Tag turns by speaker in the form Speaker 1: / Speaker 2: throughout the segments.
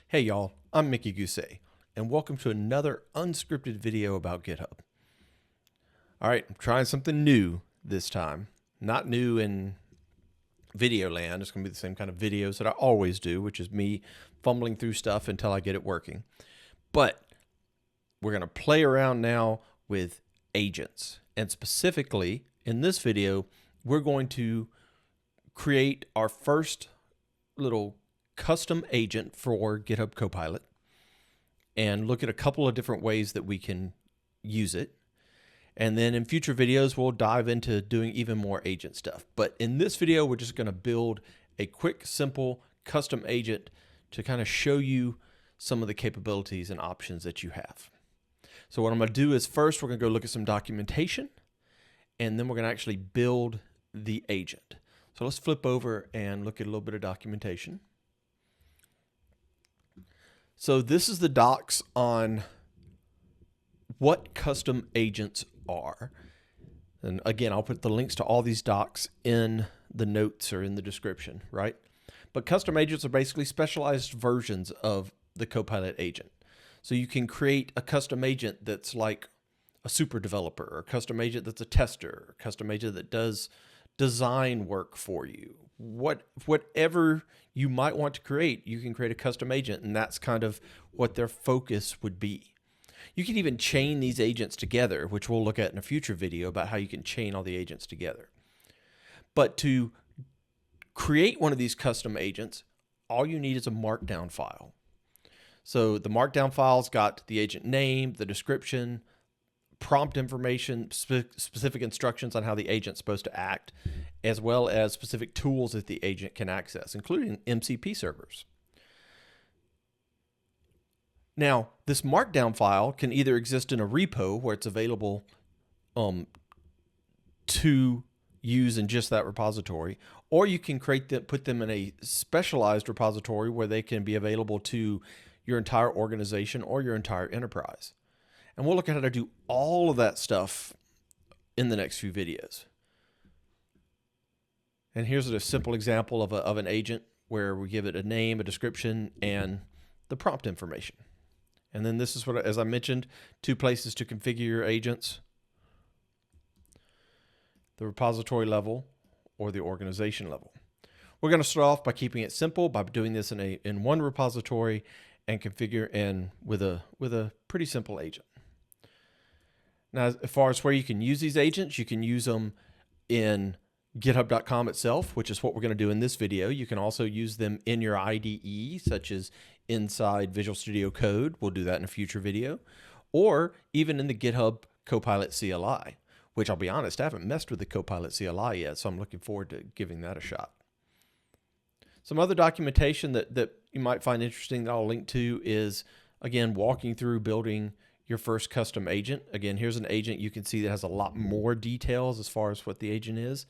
Speaker 1: Hey y'all, I'm Mickey Gousset, and welcome to another unscripted video about GitHub. All right, I'm trying something new this time. Not new in video land. It's going to be the same kind of videos that I always do, which is me fumbling through stuff until I get it working. But we're going to play around now with agents. And specifically, in this video, we're going to create our first little custom agent for GitHub Copilot and look at a couple of different ways that we can use it. And then in future videos, we'll dive into doing even more agent stuff. But in this video, we're just going to build a quick, simple custom agent to kind of show you some of the capabilities and options that you have. So what I'm going to do is first, we're going to go look at some documentation, and then we're going to actually build the agent. So let's flip over and look at a little bit of documentation. So this is the docs on what custom agents are. And again, I'll put the links to all these docs in the notes or in the description, right? But custom agents are basically specialized versions of the Copilot agent. So you can create a custom agent that's like a super developer, or a custom agent that's a tester, or a custom agent that does design work for you. Whatever you might want to create, you can create a custom agent, and that's kind of what their focus would be. You can even chain these agents together, which we'll look at in a future video about how you can chain all the agents together. But to create one of these custom agents, all you need is a markdown file. So the markdown file's got the agent name, the description, prompt information, specific instructions on how the agent's supposed to act, as well as specific tools that the agent can access, including MCP servers. Now, this markdown file can either exist in a repo where it's available to use in just that repository, or you can put them in a specialized repository where they can be available to your entire organization or your entire enterprise. And we'll look at how to do all of that stuff in the next few videos. And here's a simple example of an agent where we give it a name, a description, and the prompt information. And then this is what, as I mentioned, two places to configure your agents: the repository level or the organization level. We're going to start off by keeping it simple by doing this in one repository and configure with a pretty simple agent. Now, as far as where you can use these agents, you can use them in GitHub.com itself, which is what we're going to do in this video. You can also use them in your IDE, such as inside Visual Studio Code. We'll do that in a future video. Or even in the GitHub Copilot CLI, which I'll be honest, I haven't messed with the Copilot CLI yet, so I'm looking forward to giving that a shot. Some other documentation that you might find interesting that I'll link to is, again, walking through building your first custom agent. Again, here's an agent you can see that has a lot more details as far as what the agent is.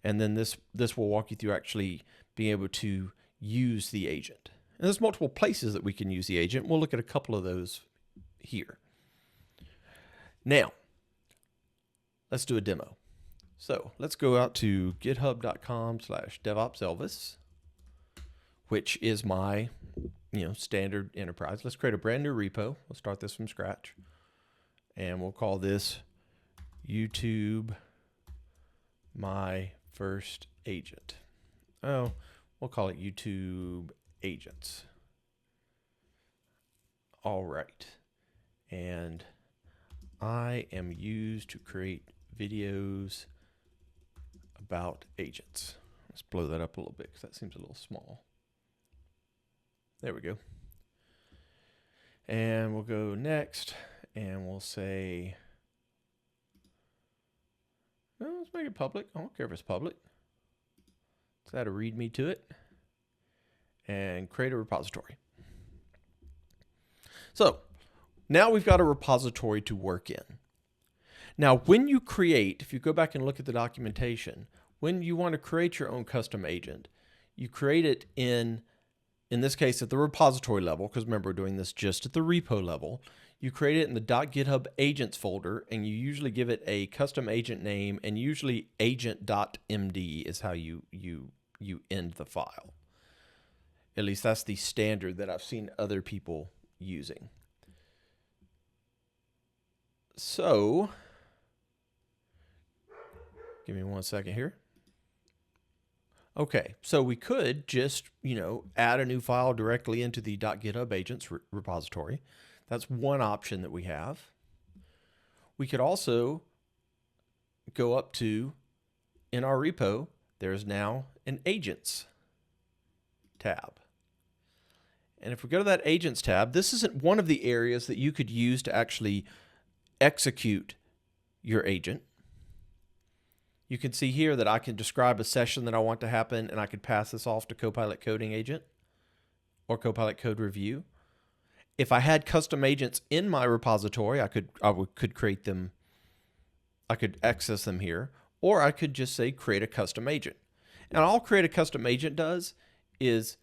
Speaker 1: And then this will walk you through actually being able to use the agent. And there's multiple places that we can use the agent. We'll look at a couple of those here. Now, let's do a demo. So let's go out to github.com/DevOpsElvis, which is my standard enterprise. Let's create a brand new repo. We'll start this from scratch. And we'll call this YouTube My First Agent. Oh, we'll call it YouTube Agents. All right. And I am used to create videos about agents. Let's blow that up a little bit because that seems a little small. There we go. And we'll go next, and we'll say, well, let's make it public. I don't care if it's public. Let's add a README to it and create a repository. So now we've got a repository to work in. Now, when you create, if you go back and look at the documentation, when you want to create your own custom agent, you create it in this case at the repository level, because remember, we're doing this just at the repo level. You create it in the .github agents folder, and you usually give it a custom agent name, and usually agent.md is how you end the file. At least that's the standard that I've seen other people using. So, give me 1 second here. Okay, so we could just, add a new file directly into the .github agents repository. That's one option that we have. We could also go up to, in our repo, there's now an agents tab. And if we go to that agents tab, this isn't one of the areas that you could use to actually execute your agent. You can see here that I can describe a session that I want to happen, and I could pass this off to Copilot Coding Agent or Copilot Code Review. If I had custom agents in my repository, I could create them. I could access them here, or I could just say create a custom agent. And all create a custom agent does is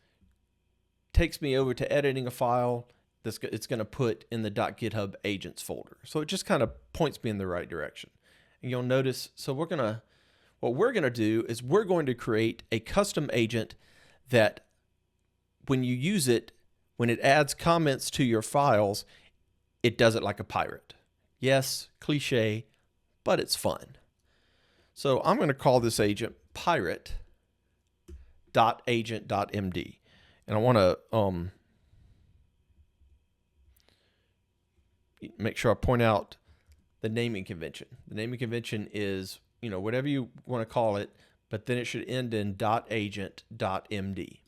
Speaker 1: takes me over to editing a file that's it's going to put in the .github agents folder. So it just kind of points me in the right direction. And you'll notice, so what we're going to do is we're going to create a custom agent that when you use it, when it adds comments to your files, it does it like a pirate. Yes, cliche, but it's fun. So I'm going to call this agent pirate.agent.md. And I want to make sure I point out the naming convention. The naming convention is, whatever you want to call it, but then it should end in .agent.md.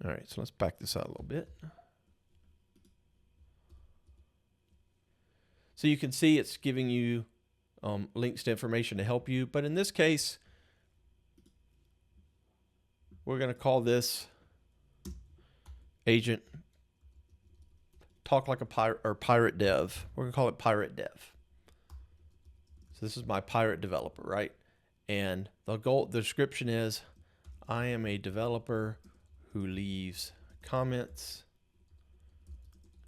Speaker 1: All right, so let's back this out a little bit. So you can see it's giving you links to information to help you, but in this case, we're going to call this agent talk like a pirate, or pirate dev. We're going to call it pirate dev. So this is my pirate developer, right? And the description is, I am a developer who leaves comments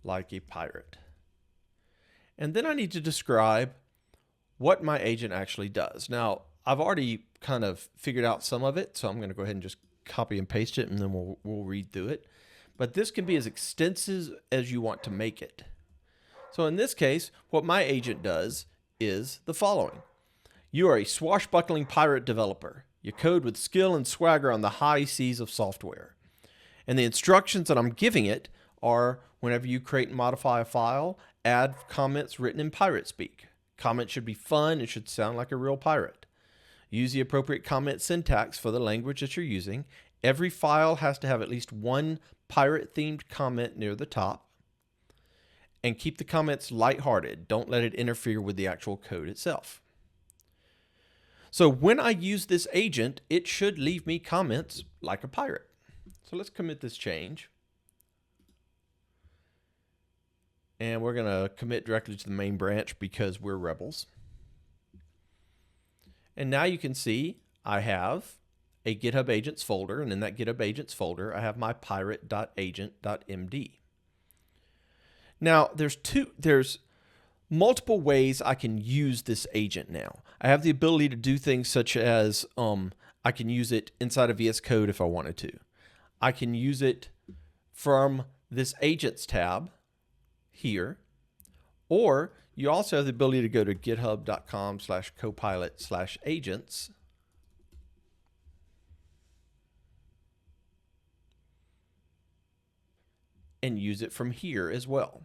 Speaker 1: like a pirate. And then I need to describe what my agent actually does. Now, I've already kind of figured out some of it, so I'm going to go ahead and just copy and paste it, and then we'll read through it. But this can be as extensive as you want to make it. So in this case, what my agent does is the following. You are a swashbuckling pirate developer. You code with skill and swagger on the high seas of software. And the instructions that I'm giving it are, whenever you create and modify a file, add comments written in pirate speak. Comments should be fun. It should sound like a real pirate. Use the appropriate comment syntax for the language that you're using. Every file has to have at least one pirate-themed comment near the top. And keep the comments lighthearted. Don't let it interfere with the actual code itself. So when I use this agent, it should leave me comments like a pirate. So let's commit this change. And we're going to commit directly to the main branch because we're rebels. And now you can see I have a GitHub Agents folder, and in that GitHub Agents folder, I have my pirate.agent.md. Now, there's multiple ways I can use this agent now. I have the ability to do things such as I can use it inside of VS Code if I wanted to. I can use it from this Agents tab here, or you also have the ability to go to github.com/copilot/agents. And use it from here as well.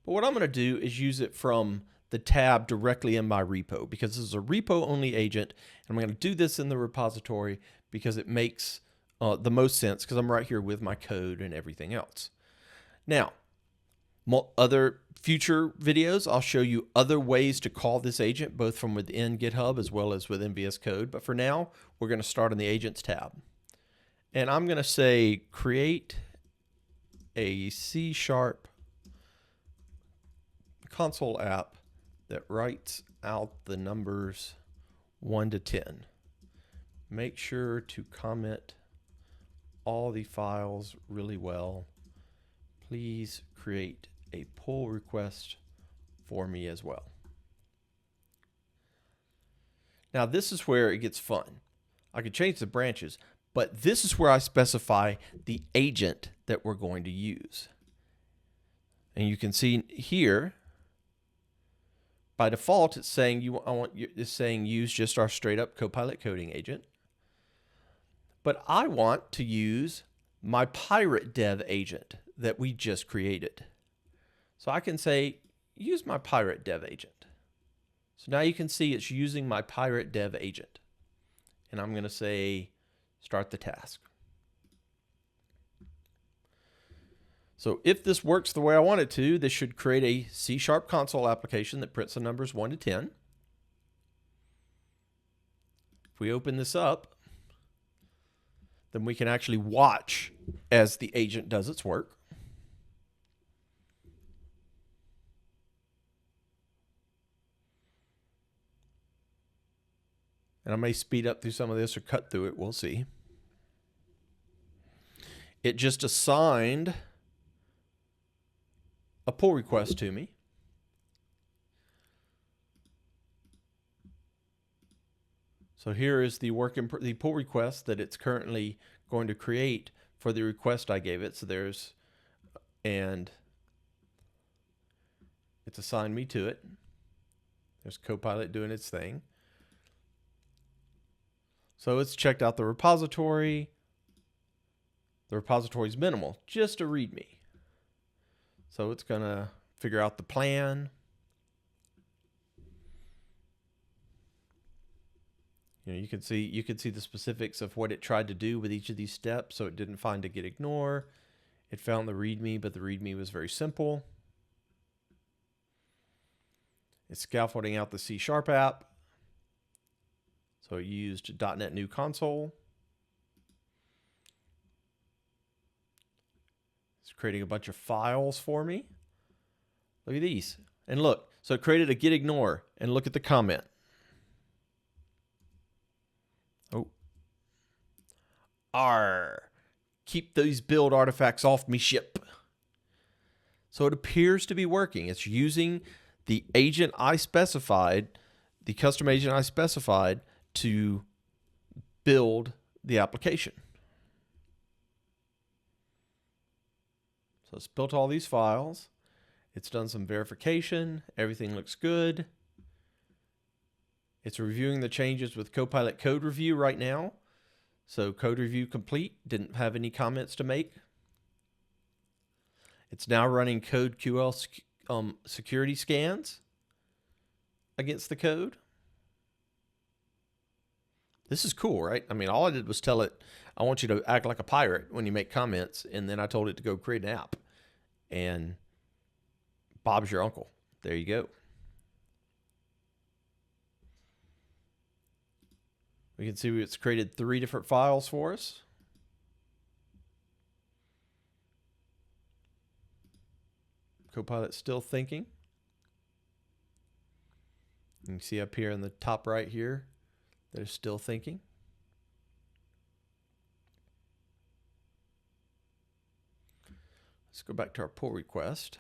Speaker 1: But what I'm going to do is use it from the tab directly in my repo, because this is a repo only agent, and I'm going to do this in the repository because it makes the most sense, because I'm right here with my code and everything else. Now, other future videos, I'll show you other ways to call this agent, both from within GitHub as well as within VS Code. But for now, we're going to start in the Agents tab. And I'm going to say create a C# console app that writes out the numbers 1 to 10. Make sure to comment all the files really well. Please create a pull request for me as well. Now this is where it gets fun. I could change the branches, But this is where I specify the agent that we're going to use. And you can see here, by default, it's saying it's saying use just our straight up Copilot coding agent. But I want to use my pirate dev agent that we just created. So I can say, use my pirate dev agent. So now you can see it's using my pirate dev agent. And I'm going to say, start the task. So if this works the way I want it to, this should create a C# console application that prints the numbers 1 to 10. If we open this up, then we can actually watch as the agent does its work. And I may speed up through some of this or cut through it, we'll see. It just assigned a pull request to me. So here is the the pull request that it's currently going to create for the request I gave it. So and it's assigned me to it. There's Copilot doing its thing. So it's checked out the repository. The repository is minimal, just a README. So it's going to figure out the plan. You can see the specifics of what it tried to do with each of these steps. So it didn't find a git ignore. It found the README, but the README was very simple. It's scaffolding out the C# app. So it used .NET New Console. It's creating a bunch of files for me. Look at these. And look, so it created a git ignore, and look at the comment. Oh. R. Keep these build artifacts off me ship. So it appears to be working. It's using the agent I specified, the custom agent I specified, to build the application. So it's built all these files. It's done some verification. Everything looks good. It's reviewing the changes with Copilot Code Review right now. So code review complete. Didn't have any comments to make. It's now running CodeQL security scans against the code. This is cool, right? I mean, all I did was tell it, I want you to act like a pirate when you make comments, and then I told it to go create an app. And Bob's your uncle. There you go. We can see it's created 3 different files for us. Copilot's still thinking. You can see up here in the top right here, that is still thinking. Let's go back to our pull request.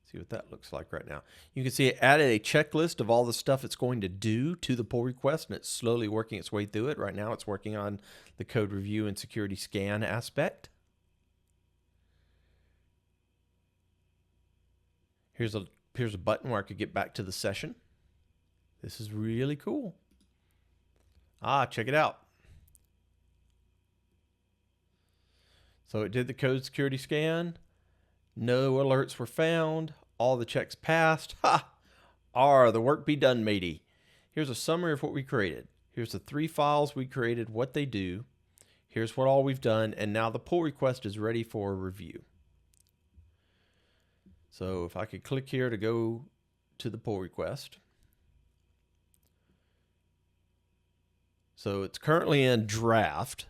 Speaker 1: See what that looks like right now. You can see it added a checklist of all the stuff it's going to do to the pull request, and it's slowly working its way through it. Right now it's working on the code review and security scan aspect. Here's a button where I could get back to the session. This is really cool. Check it out. So it did the code security scan. No alerts were found. All the checks passed. Ha! The work be done, matey. Here's a summary of what we created. Here's the 3 files we created, what they do. Here's what all we've done. And now the pull request is ready for review. So if I could click here to go to the pull request. So it's currently in draft.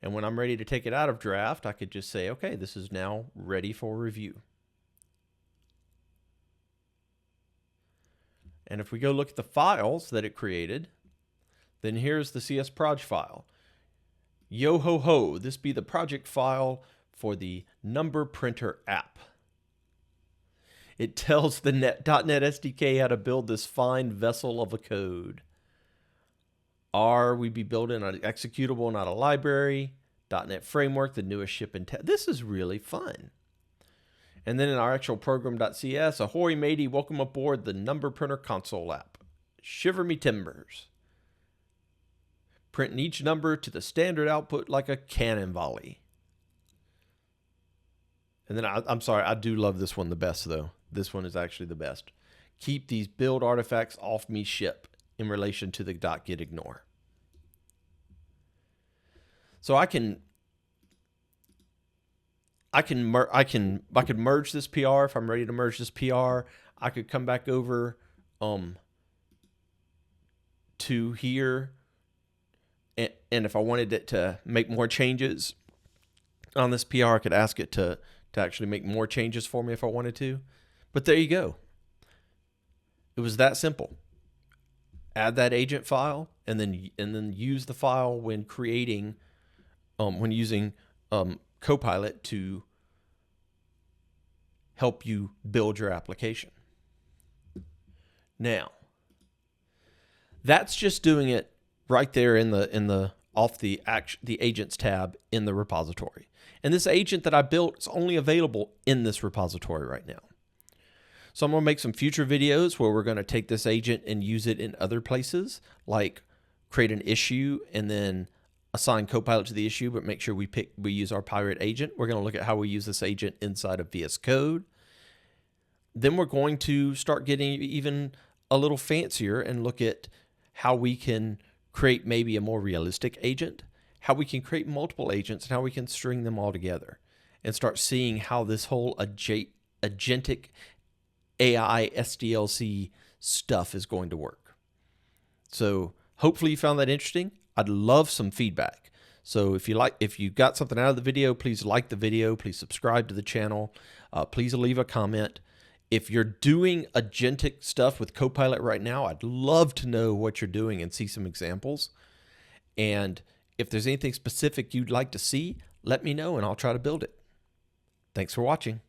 Speaker 1: And when I'm ready to take it out of draft, I could just say, okay, this is now ready for review. And if we go look at the files that it created, then here's the CS proj file. Yo ho ho, this be the project file for the number printer app. It tells the .NET SDK how to build this fine vessel of a code. R, we'd be building an executable, not a library. .NET Framework, the newest ship and this is really fun. And then in our actual program.cs, ahoy matey, welcome aboard the number printer console app. Shiver me timbers. Printing each number to the standard output like a cannon volley. And then I'm sorry, I do love this one the best though. This one is actually the best. Keep these build artifacts off me ship in relation to the .gitignore. So I could merge this PR if I'm ready to merge this PR. I could come back over to here, and if I wanted it to make more changes on this PR, I could ask it to actually make more changes for me if I wanted to. But there you go. It was that simple. Add that agent file, and then use the file when creating. When using Copilot to help you build your application. Now, that's just doing it right there in the agents tab in the repository. And this agent that I built is only available in this repository right now. So I'm going to make some future videos where we're going to take this agent and use it in other places, like create an issue and then assign Copilot to the issue, but make sure we use our pirate agent. We're going to look at how we use this agent inside of VS Code. Then we're going to start getting even a little fancier and look at how we can create maybe a more realistic agent, how we can create multiple agents, and how we can string them all together and start seeing how this whole agentic AI SDLC stuff is going to work. So hopefully you found that interesting. I'd love some feedback. So if you got something out of the video, please like the video, please subscribe to the channel, please leave a comment. If you're doing agentic stuff with Copilot right now, I'd love to know what you're doing and see some examples. And if there's anything specific you'd like to see, let me know and I'll try to build it. Thanks for watching.